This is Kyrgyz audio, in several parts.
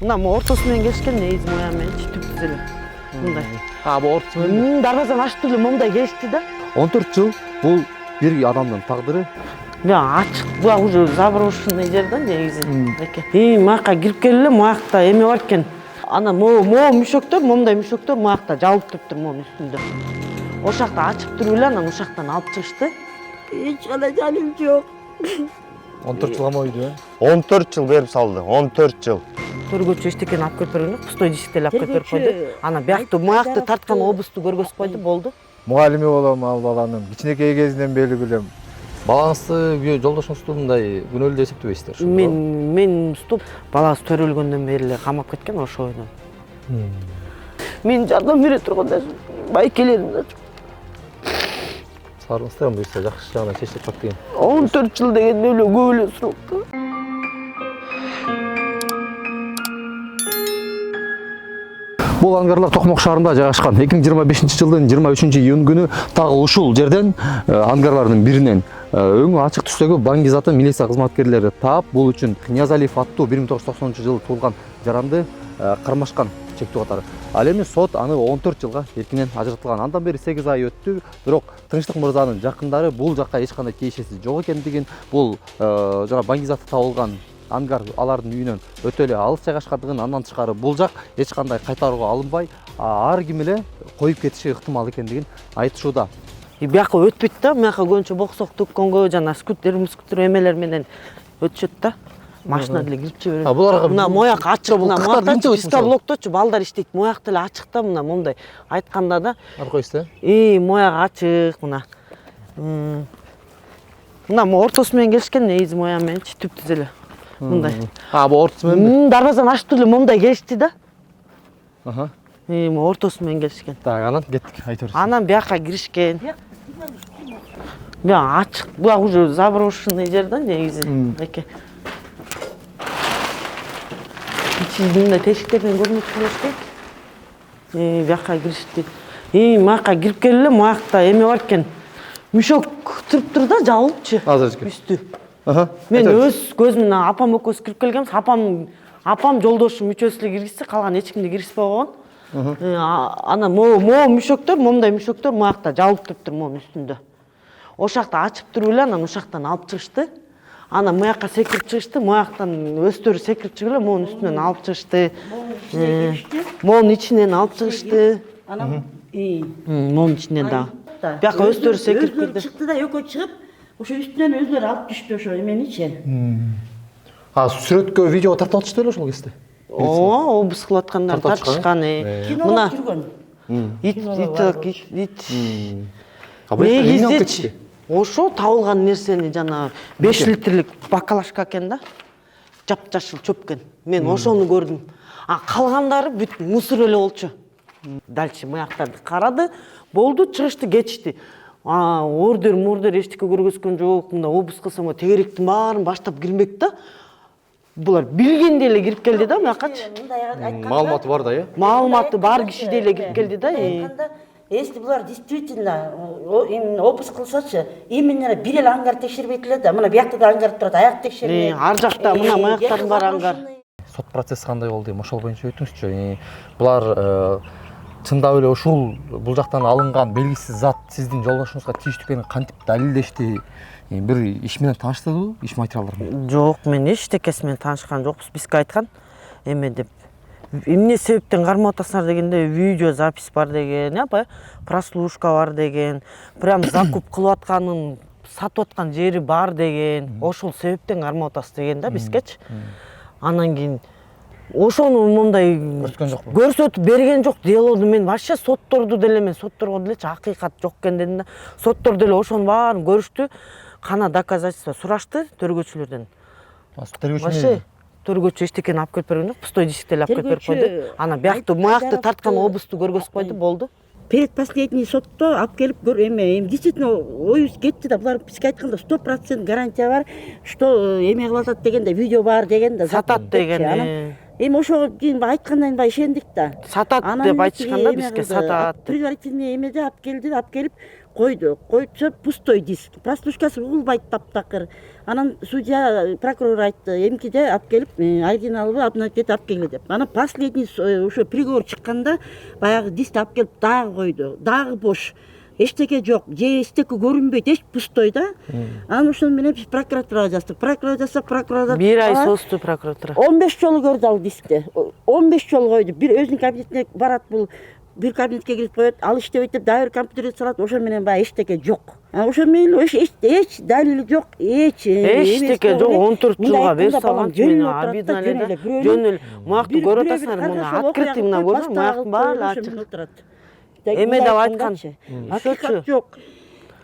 Мына ортосу менен келишкен негизи моя менен түптүз эле. Мындай. Бул ортосу менен. Дарбазаны ачтып эле момундай келишти да. 14 жыл бул бир адамдын тагдыры. Ачык, буга уже заброшенный жер да негизи. Маяка кирип келе маякта эме бар экен. Ана могу мүшөктөр, момундай мүшөктөр маякта жабылып туруптур могунун үстүндө. Ошол жакта ачып туруп эле анан ошол жактан алып чыгышты. Эч кандай жаным жок. 14 жылга ма үйдү? 14 жыл берип салды. 14 жыл. Төргөчү эчтекени алып келип берген жок, пустой дишикти эле алып келип берип койду. Анан биякты маякты тарткан обусту көргөзүп койду, болду. Мугалими болом ал баланын. Кичинекей кезинен бери билем. Балаңызды, жолдошуңузду мындай күнөөлүү деп эсептебейсиздер? Мен стоп баласы төрөлгөндөн бери эле камап кеткен ошо бойдон. Мен жардам бере турганда байкелерим да. Сарыңыздар буюрса жакшы жагынан чечилип калат деген. 14 жыл деген эле көп эле срок да. Бул ангарлар Токмок шаарында жайгашкан. 2025 жылдын 23-июнь күнү дагы ушул жерден ангарлардын биринен өңү ачык түстөгү баңгизатын милиция кызматкерлери таап, бул үчүн Ниязалиев аттуу 1990-жылы туулган жаранды кармашкан чектүү катары. Ал эми сот аны 14 жылга эркинен ажыратылган. Андан бери 8 ай өттү, бирок Тынчтык мырзанын жакындары бул жакка эч кандай тиешеси жок экендигин, бул жана баңгизаты табылган ангар алардын үйүнөн өтө эле алыс жайгашкандыгын, андан тышкары бул жак эч кандай кайтарууга алынбай, ар ким эле коюп кетиши ыктымал экендигин айтышууда. Бияка өтпөйт да, маяка көбүнчө боксок төккөнгө жана скутер эмелер менен өтүшөт да. Машина деле кирип жиберет. Буларга мына мояк ачык, мына моякта пискоблокточу балдар иштейт, моякта эле ачык да, мына момундай айтканда да. Алып коесуз мояк ачык мына. Мына ортосу менен келишкен негизи моя менен түптүз эле. Мындай. Бул ортосу менен. Дарбазаны ачтып эле момундай келишти да. Аха. Ортосу менен келишкен. Так, анан кеттик, айтып берсиз. Анан бияка киришкен. Ачык, буга уже заброшенный жер да негизи. Ичинде тешиктерден көрүнүп турушты. Бияка киришти. Маяка кирип келе маякта эме бар экен. Мүшөк туруптур да, жабылыпчы. Азырчы. Үстү. Мен өз көзүм менен апам экөөбүз кирип келгенбиз. Апам жолдошум үчөөсү эле киргизсе, калган эч кимди киргизбей койгон. Анан мүшөктөр, момундай мүшөктөр маякта жабылып туруптур могунун үстүндө. Ошол жакта ачып туруп эле анан ошол жактан алып чыгышты. Анан маякка секирип чыгышты, маяктан өздөрү секирип чыгып эле могунун үстүнөн алып чыгышты. Могунун ичинен алып чыгышты. Анан могунун ичинен дагы. Бияка өздөрү секирип кирди. Чыкты да экөө чыгып, ошо үстүнөн өздөрү алып түштү ошо эменичи. Сүрөткө, видеого тартып алышты эле ошол кезде. Обыс кылып аткандар тартышкан. Кинолор жүргөн. Негизичи ошо табылган нерсени жана 5 литрлик бакалашка экен да. Жапжашыл чөпкөн. Мен ошону көрдүм. Калгандары бүт мусор эле болчу. Дальше маяктарды карады, болду, чыгышты, кетишти. Ордер эчтеке көргөзгөн жок. Мында обыс кылсам тегеректин баарын баштап кирмек да. Булар билгенде эле кирип келди да маякачы. Маалыматы бар да, Маалыматы бар кишиде эле кирип келди да. Если булар действительно именно обыск кылсачы, именно бир эле ангар текшербейт эле да. Мына биякта да ангар турат, аяк текшербейт. Ар жакта мына маяктардын баары ангар. Сот процесси кандай болду дейм, ошол боюнча өтүңүзчү. Булар чындап эле ушул бул жактан алынган белгисиз зат сиздин жолдошуңузга тийиштүү экенин кантип далилдешти? Бир иш менен тааныштыңызбы? Иш материалдары менен? Жок, мен эчтекеси менен таанышкан жокпуз. Бизге айткан эме деп. Эмне себептен кармап атасыңар дегенде видео запись бар деген, прослушка бар деген, прям закуп кылып атканын, сатып аткан жери бар деген, ошол себептен кармап атасыз деген да бизгечи. Анан кийин ошону момундай көрсөтүп берген жок. Делоду мен вообще сотторду деле мен сотторго делечи акыйкат жок экен дедим да. Соттор деле ошонун баарын көрүштү. Кана доказательство сурашты төргөчүлөрдөн. Вообще төргөчү эчтекени алып келип берген жок, пустой дишикти эле алып келип берип койду. Анан биякты маякты тарткан обусту көргөзүп койду, болду. Перед последний сотто алып келип действительно оюбуз кетти да, булар бизге айтканда 100% гарантия бар, что эме кылып атат дегенде, видео бар дегенде, сатат деген. Эми ошого кийин айткандан баягы ишендик да. Сатат деп айтышканда бизге сатат. Предварительный эмеде алып келип койчу пустой диск, прослушкасы угулбайт таптакыр. Анан судья, прокурор айтты, эмкиде алып келип оригиналыбы обновить алып келгиле деп. Анан последний ошо приговор чыкканда баягы дискти алып келип дагы койду, дагы бош. Эчтеке жок, же эчтеке көрүнбөйт, эч пустой да. Анан ошону менен биз прокуратурага жаздык. Прокуратура бир ай созду прокуратура. 15 жолу көрдү ал дискти. 15 жолу койду. Бир өзүнүн кабинетине барат, бул бир кабинетке кирип коет, ал иштебейт деп дагы бир компьютерге салат, ошо менен баягы эчтеке жок. Ошо менен эч далили жок, Эчтеке жок, 14 жылга берип салган мени обидно эле. Жөн эле муякты көрүп атасыңар, муну открытый мына көрдүң, муяктын баары ачык. Эме деп айткан, акыйкат жок.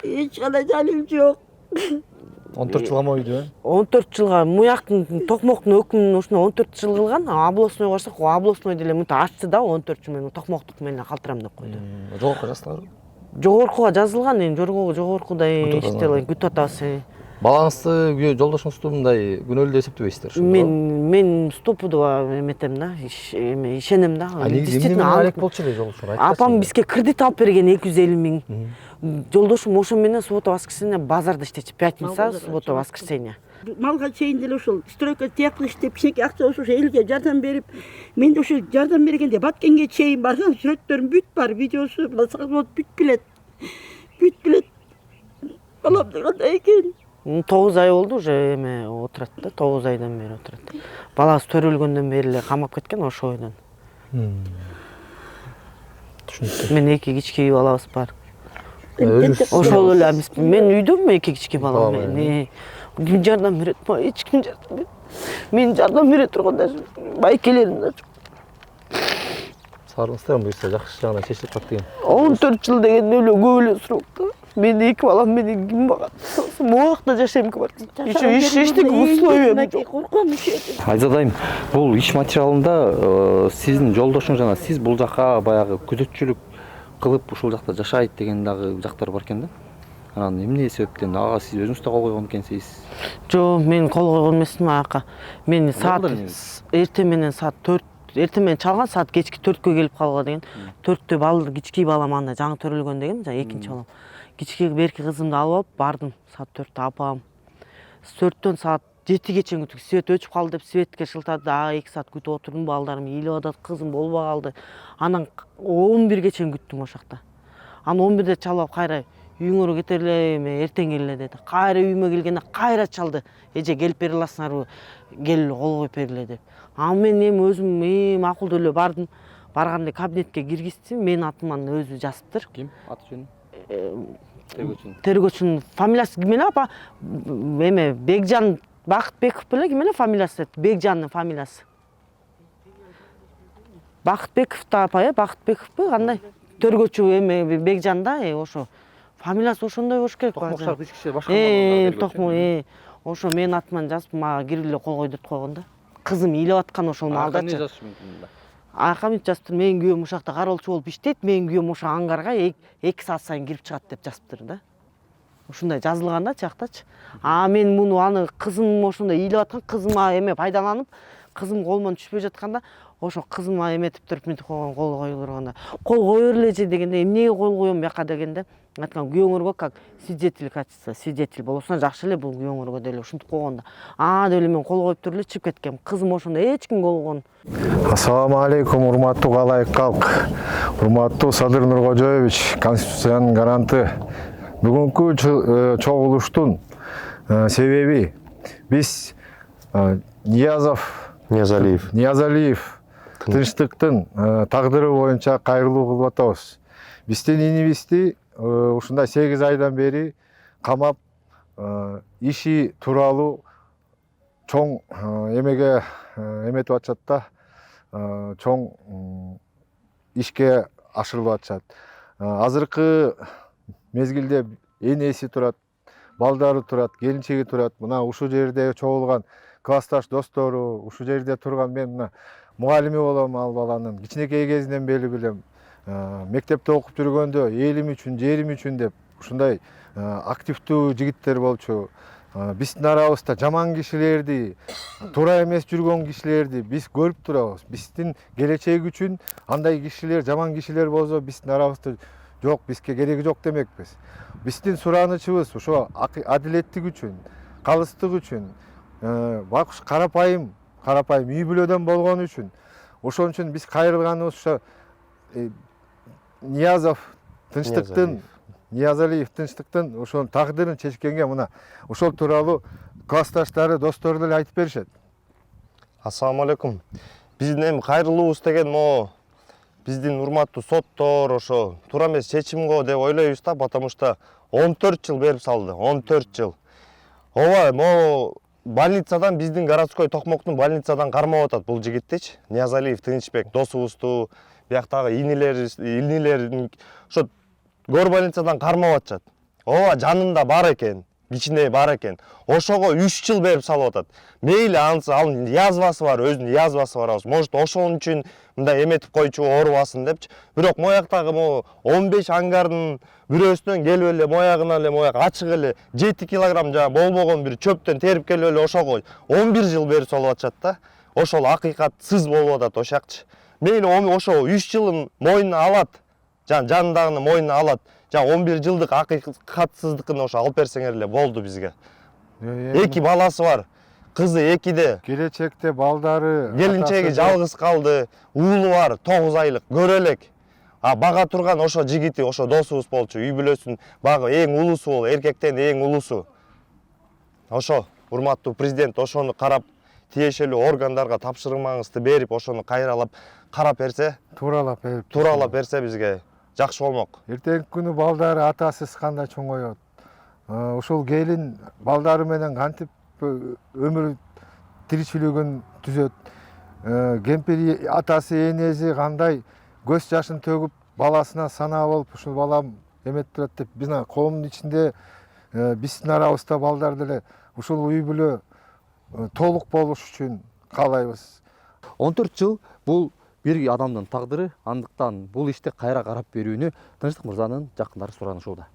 Эч кандай далил жок. 14 жылга мойду. 14 жылга муяктын токмоктун өкүмүн ушуна 14 жыл кылган, областной барсак, областной деле мынтип ачты да 14 жыл менен токмоктук менен калтырам деп койду. Жогорку жазсаңар. Жогоркуга жазылган, эми жогоркудай иштелген күтүп атабыз. Балаңызды, жолдошуңузду мындай күнөөлүү деп эсептебейсиздер? Мен стопудова эметем да, ишенем да. Действительно алек болчу эле жолдошуң. Апам бизге кредит алып берген 250 миң. Жолдошум ошо менен суббота-воскресенье базарда иштечи, пятница, суббота-воскресенье. Малга чейин деле ошол стройка тияклы иштеп, кичинекей акча ошо элге жардам берип, мен ошо жардам бергенде Баткенге чейин барган, сүрөттөрүм бүт бар, видеосу, вот бүт билет. Балам кандай экен? 9 ай болду уже эме отурат да, 9 айдан бери отурат. Баласы төрөлгөндөн бери эле камап кеткен ошо ойдон. Түшүнүктүү. Мен 2 кички балабыз бар. Ошол эле мен үйдөмүн, 2 кички балам менен. Ким жардам берет? Эч ким жардам берет. Мен жардам бере турганда байкелерим да жок. Сарыңыздар буюрса жакшы жагына чечилип калат деген. 14 жыл деген эле көп эле срок да. Мен 2 балам менен ким багат? Моакта жашайм ки бар. Эчтеке условия жок. Корком. Айзадайым, бул иш материалында сиздин жолдошуңуз жана сиз бул жака баягы күзөтчүлүк кылып ушул жакта жашайт деген дагы жактар бар экен да. Анан эмне себептен сиз өзүңүз да кол койгон экенсиз? Жок, мен кол койгон эмесмин ака. Мен саат эртең менен саат 4, эртең менен чалган, саат кечки 4кө келип калган деген. 4тө балдар кички балам анда жаңы төрөлгөн деген, жана экинчи балам. Кички берки кызымды алып алып бардым. Саат 4тө апам. 4төн саат 7ге чейин күттүк. Свет өчүп калды деп светке шылтады. Дагы 2 саат күтүп отурдум, балдарым ыйлап атат, кызым болбой калды. Анан 11ге чейин күттүм ошол жакта. Анан 11де чалып кайра үйүңөргө кетерле, эртең келе деди. Кайра үйүмө келгенде кайра чалды. Эже келип бере аласыңарбы? Кел кол коюп бергиле деп. Аны мен эми өзүм макулдуу эле бардым. Барганда кабинетке киргиздим. Менин атыман өзү жазыптыр. Ким? Аты жөнү? Тергөөчүнүн фамилиясы ким эле апа? Эме Бекжан Бакытбеков беле ким эле фамилиясы? Бекжандын фамилиясы. Бакытбеков да апа, Бакытбековпу кандай? Тергөөчү эме Бекжан да, ошо. Фамилиясы ошондой болуш керек. Токмокшар кичкиче башкармаган. Токмо, ошо менин атыман жазып, мага кирип эле кол кой деп койгон да. Кызым ыйлап аткан ошол маалдачы. Акамит жазыптыр, менин күйөөм ушакта кароолчу болуп иштейт, менин күйөөм ошо ангарга 2 саат сайын кирип чыгат деп жазыптыр да. Ушундай жазылган да жактачы. Мен муну аны кызым ошондой ыйлап аткан, кызыма эме пайдаланып, кызым колуман түшпөй жатканда, ошо кызыма эметип туруп мынтип койгон, кол коюп турганда. Кол кое берлечи дегенде, эмнеге кол коем бияка дегенде, айткан күйөөңөргө как свидетель качества, свидетель болсоң жакшы эле бул күйөөңөргө деле ушинтип койгонда. Деп эле мен кол коюп туруп эле чыгып кеткем. Кызым ошондо эч ким болгон. Ассаламу алейкум, урматтуу калайык калк. Урматтуу Садыр Нуркожоевич, Конституциянын гаранты. Бүгүнкү чогулуштун себеби биз Ниязалиев тынчтыктын тагдыры боюнча кайрылуу кылып атабыз. Биздин инибизди ушундай 8 айдан бери камап иши тууралуу чоң эмеге эметип атышат да, чоң ишке ашырылып атышат. Азыркы мезгилде энеси турат, балдары турат, келинчеги турат. Мына ушул жерде чогулган классташ достору, ушул жерде турган мен мына мугалими болом ал баланын. Кичинекей кезинен бери билем. Мектепте окуп жүргөндө элим үчүн, жерим үчүн деп ушундай активдүү жигиттер болчу. Биздин арабызда жаман кишилерди, туура эмес жүргөн кишилерди биз көрүп турабыз. Биздин келечек үчүн андай кишилер, жаман кишилер болсо биздин арабызда жок, бизге кереги жок демекпиз. Биздин суранычыбыз ошо адилеттик үчүн, калыстык үчүн, бакш карапайым үй бүлөдөн болгон үчүн. Ошон үчүн биз кайрылганыбыз ошо Ниязалиев тынчтыктын ошонун тагдырын чечкенге мына ошол тууралуу классташтары, достору деле айтып беришет. Ассаламу алейкум. Биздин эми кайрылуубуз деген могу биздин урматтуу соттор ошо туура эмес чечим го деп ойлойбуз да, потому что 14 жыл берип салды, 14 жыл. Ооба, могу больницадан, биздин городской Токмоктун больницадан кармап атат бул жигиттичи. Ниязалиев Тынычбек досубузду, бияктагы инилерин ошо горбольницадан кармап атышат. Ооба, жанында бар экен, кичине бар экен. Ошого 3 жыл берип салып атат. Мейли анын язвасы бар, өзүнүн язвасы бар. Может, ошон үчүн мындай эметип койчу оорубасын депчи. Бирок мояктагы 15 ангардын бирөөсүнөн келип эле моягына эле мояк ачык эле 7 килограмм жана болбогон бир чөптөн терип келип эле ошого 11 жыл берип салып атышат да. Ошол акыйкатсыз болуп атат ошакчы. Мейли ошо 3 жылын мойнуна алат. Жанындагыны мойнуна алат. 11 жылдык акыйкатсыздыкын ошо алып берсеңер эле болду бизге. 2 баласы бар. Кызы 2де. Келечекте балдары, Келинчеги жалгыз калды. Уулу бар, 9 айлык, көрө элек. Бага турган ошо жигити, ошо досубуз болчу. Үй бүлөсүн багы эң улусу бол, эркектен эң улусу. Ошо, урматтуу президент ошону карап, тиешелүү органдарга тапшырмаңызды берип, ошону кайралап карап берсе, тууралап берсе бизге жакшы болмок. Эртеңки күнү балдары атасыз кандай чоңойот. Ошол келин балдары менен кантип өмүр тиричилигин түзөт. Кемпири атасы энеси кандай көз жашын төгүп баласына санаа болуп, ушул балам эметип турат деп бизин коомдун ичинде биздин арабызда балдар деле ушул үй бүлө толук болуш үчүн каалайбыз. 14 жыл бул бир адамдын тагдыры, андыктан бул иште кайра карап берүүнү Тынчтык мырзанын жакындары суранышууда.